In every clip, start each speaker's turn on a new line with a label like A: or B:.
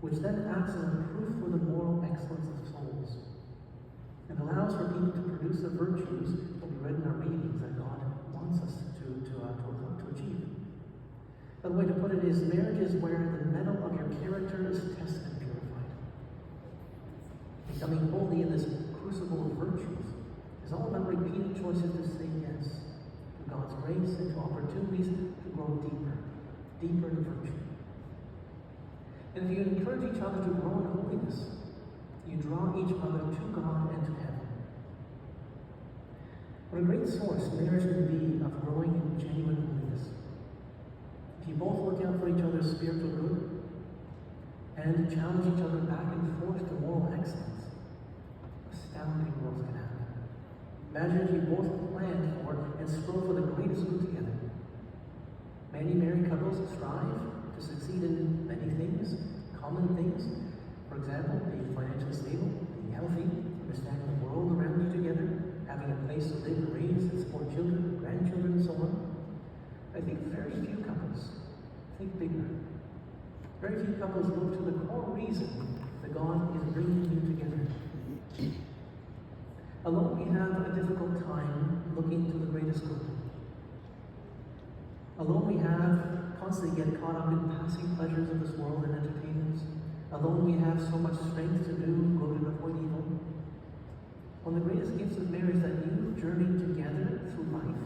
A: which then acts as a proof for the moral excellence of souls, and allows for people to produce the virtues that we read in our readings that God wants us to achieve. Another way to put it is, marriage is where the metal of your character is tested and purified. Becoming holy in this crucible of virtues is all about repeated choices to say yes to God's grace and to opportunities to grow deeper in virtue. And if you encourage each other to grow in holiness, you draw each other to God and to heaven. What a great source marriage can be of growing in genuine holiness. If you both look out for each other's spiritual good and challenge each other back and forth to moral excellence, astounding growth can happen. Imagine if you both planned for and strove for the greatest good together. Many married couples strive to succeed in many things, common things. For example, being financially stable, being healthy, understanding the world around you together, having a place to live, raise, and support children, grandchildren, and so on. I think very few couples think bigger. Very few couples look to the core reason that God is bringing you together. Alone we have a difficult time looking to the greatest good. Alone we have constantly get caught up in passing pleasures of this world and entertainments. Alone we have so much strength to do good and avoid evil. One of the greatest gifts of marriage is that you journey together through life.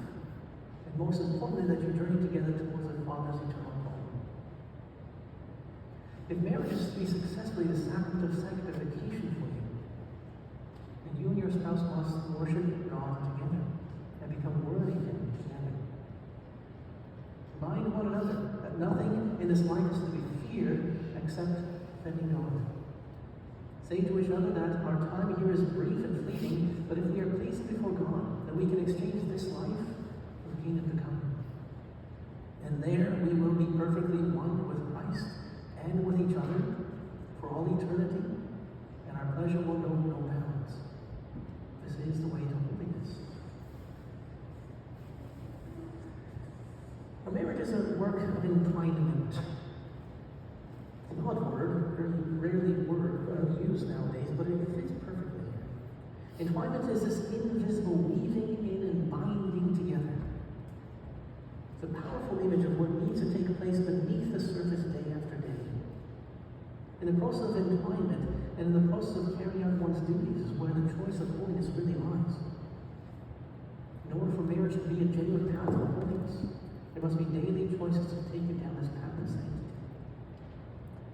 A: And most importantly, that you journey together towards the Father's eternal home. If marriage is to be successfully the sacrament of sanctification for you, then you and your spouse must worship God together and become worthy of Him together. Remind one another that nothing in this life is to be feared except offending God. Say to each other that our time here is brief and fleeting, but if we are pleased before God, then we can exchange this life for the kingdom to come. And there we will be perfectly one with Christ and with each other for all eternity, and our pleasure will know no bounds. This is the way to holiness. A marriage is a work of entwinement. An odd word, rarely used nowadays, but it fits perfectly here. Entwinement is this invisible weaving in and binding together. It's a powerful image of what needs to take place beneath the surface day after day. In the process of entwinement and in the process of carrying out one's duties is where the choice of holiness really lies. In order for marriage to be a genuine path of holiness, there must be daily choices to take you down this path of sanctity.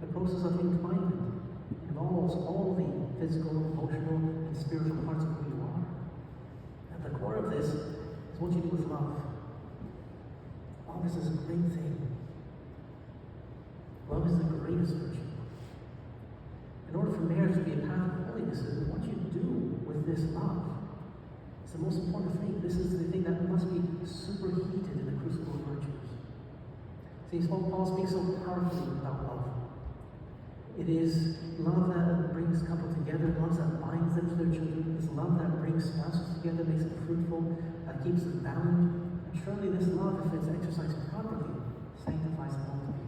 A: The process of entwinement involves all the physical, emotional, and spiritual parts of who you are. At the core of this is what you do with love. Love is this great thing. Love is the greatest virtue. In order for marriage to be a path of holiness, is what you do with this love. It's the most important thing. This is the thing that must be superheated in the crucible of virtues. See, Paul speaks so powerfully about love. It is love that brings couple together, love that binds them to their children. It's love that brings spouses together, makes them fruitful, that keeps them bound. And surely this love, if it's exercised properly, sanctifies them ultimately.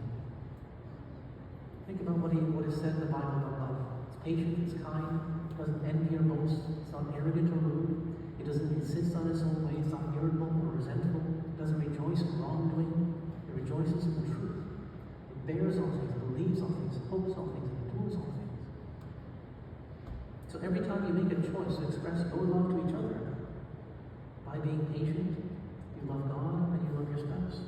A: Think about what is said in the Bible about love. It's patient, it's kind, it doesn't envy or boast, it's not arrogant or rude, it doesn't insist on its own way, it's not irritable or resentful, it doesn't rejoice in wrongdoing, it rejoices in the truth. It bears all things, believes all things, hopes all things, and endures all things. So every time you make a choice to express your love to each other, by being patient, you love God and you love your spouse.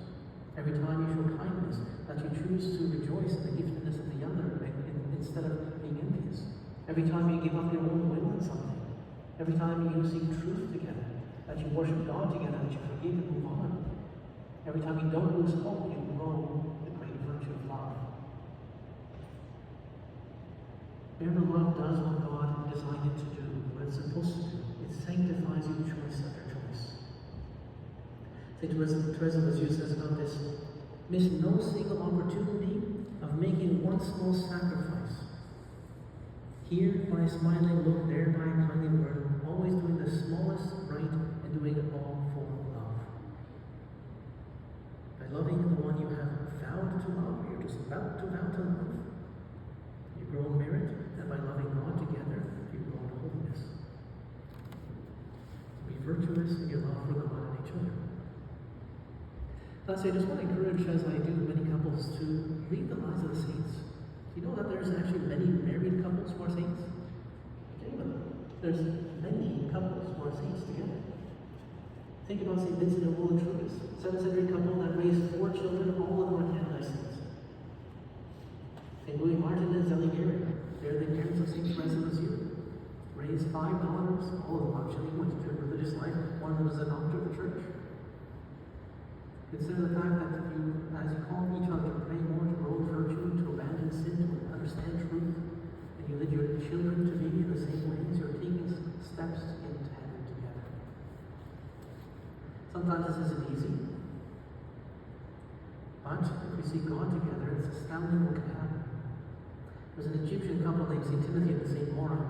A: Every time you show kindness, that you choose to rejoice in the giftedness of the other instead of being envious. Every time you give up your own will in something. Every time you seek truth together, that you worship God together, that you forgive and move on. Every time you don't lose hope, you grow the great virtue of love. Remember, love does what God designed it to do, what it's supposed to do. It sanctifies you choice after choice. St. Teresa of Lisieux says about this, miss no single opportunity of making one small sacrifice. Here by a smiling look, there by a kindly word, always doing the smallest right and doing it all for love. By loving the one you have vowed to love, you're just about to vow to love. You're grow in merit, that by loving God together, you grow in holiness. Be virtuous in your love for God and each other. Lastly, I just want to encourage, as I do many couples, to read the lives of the saints. You know that there's actually many married couples who are saints? There's many couples who are saints together. Think about St. Vincent and Willitrudis, 7th century couple that raised 4 children, all of them are canonized saints. St. Louis Martin and Zélie Gehrig, they're the parents of St. Teresa of Lisieux. Raised 5 daughters, all of them actually went to a religious life. One of them was a doctor of the church. Consider the fact that you, as you call each other to pray more, to grow in virtue, to abandon sin, to understand truth, and you lead your children to be in the same ways, you're taking steps into heaven together. Sometimes this isn't easy, but if we see God together, it's astounding what can happen. There's an Egyptian couple named St. Timothy and St. Maura.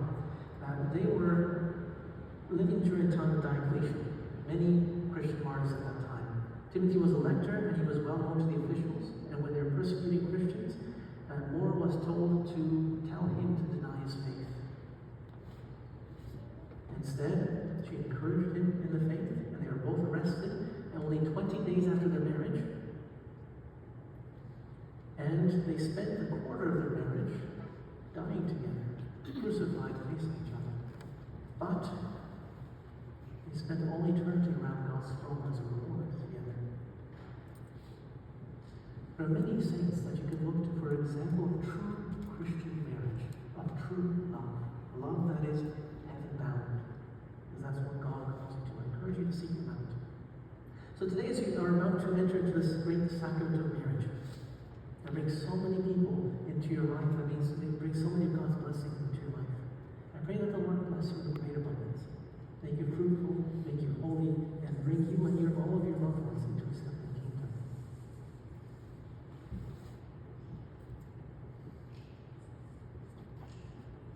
A: They were living during a time of Diocletian. Many Christian martyrs at that time. Timothy was a lector, and he was well known to the officials. And when they were persecuting Christians, Maura was told to tell him to deny his faith. Instead, she encouraged him in the faith, and they were both arrested, and only 20 days after their marriage. And they spent the quarter of their marriage dying together, crucified facing each other. But they spent all eternity around God's throne as a reward together. There are many saints that you can look to for example of true Christian marriage, of true love that is heaven-bound, because that's what God calls you to. I encourage you to seek them out. So today, as you are about to enter into this great sacrament of marriage, that brings so many people into your life, that means